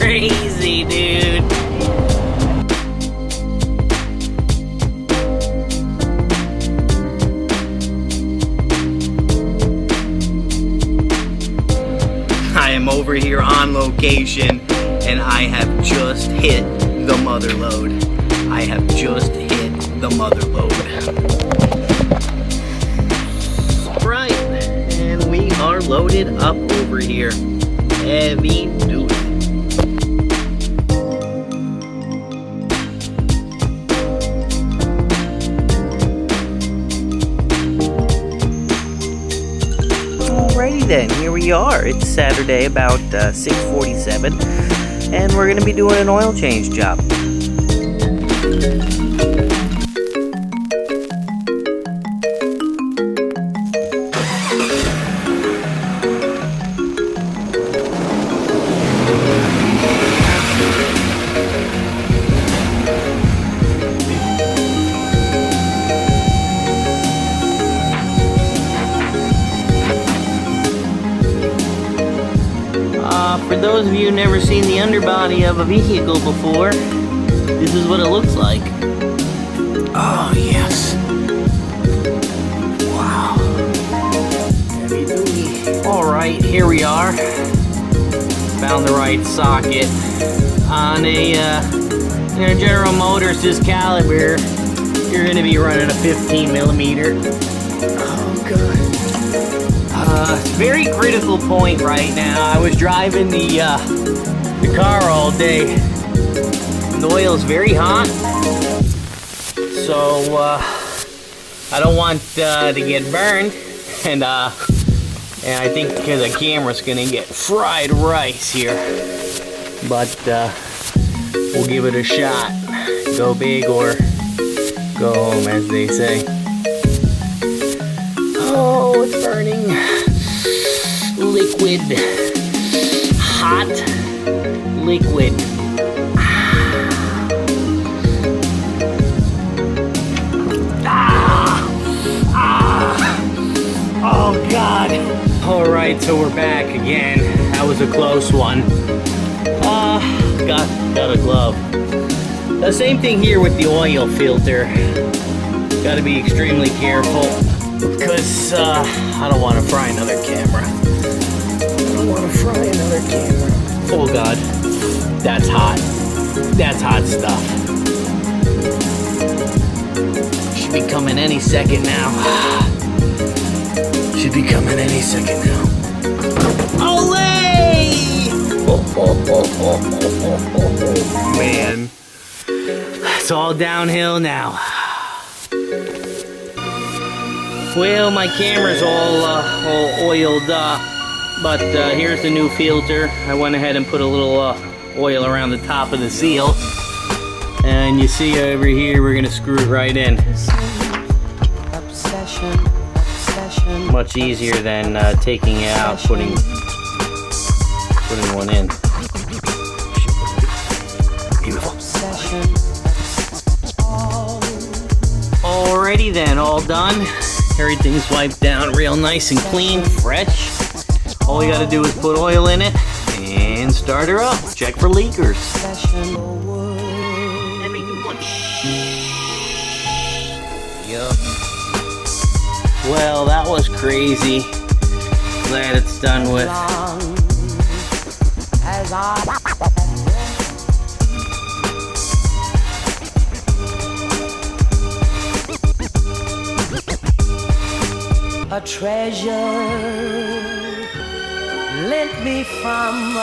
crazy, dude. I am over here on location, and I have just hit the mother load. I have just hit the mother load. Right, and we are loaded up over here. Heavy duty. Alrighty then, here we are. It's Saturday, about 6:47, and we're going to be doing an oil change job. For those of you who've never seen the underbody of a vehicle before, this is what it looks like. Oh, yes. Wow. Heavy duty. Alright, here we are. Found the right socket. On a General Motors this caliber, you're going to be running a 15 millimeter. Oh, God. Very critical point right now. I was driving the car all day, and the oil is very hot, so I don't want to get burned, and I think the camera's gonna get fried rice here, but we'll give it a shot. Go big or go home, as they say. Oh, it's burning. Liquid. Hot liquid. Oh, God. Alright, so we're back again. That was a close one. Got a glove. The same thing here with the oil filter. Gotta be extremely careful, because I don't want to fry another camera. Oh, God. That's hot. That's hot stuff. Should be coming any second now. Should be coming any second now. Olay! Man. It's all downhill now. Well, my camera's all oiled up. But here's the new filter. I went ahead and put a little oil around the top of the seal. And you see over here, we're gonna screw it right in. Much easier than taking it out, putting one in. Beautiful. Alrighty then, all done. Everything's wiped down real nice and clean, fresh. All we gotta do is put oil in it and start her up. Check for leakers. Let me do one. Yup. Well, that was crazy. Glad it's done with. A treasure lent me from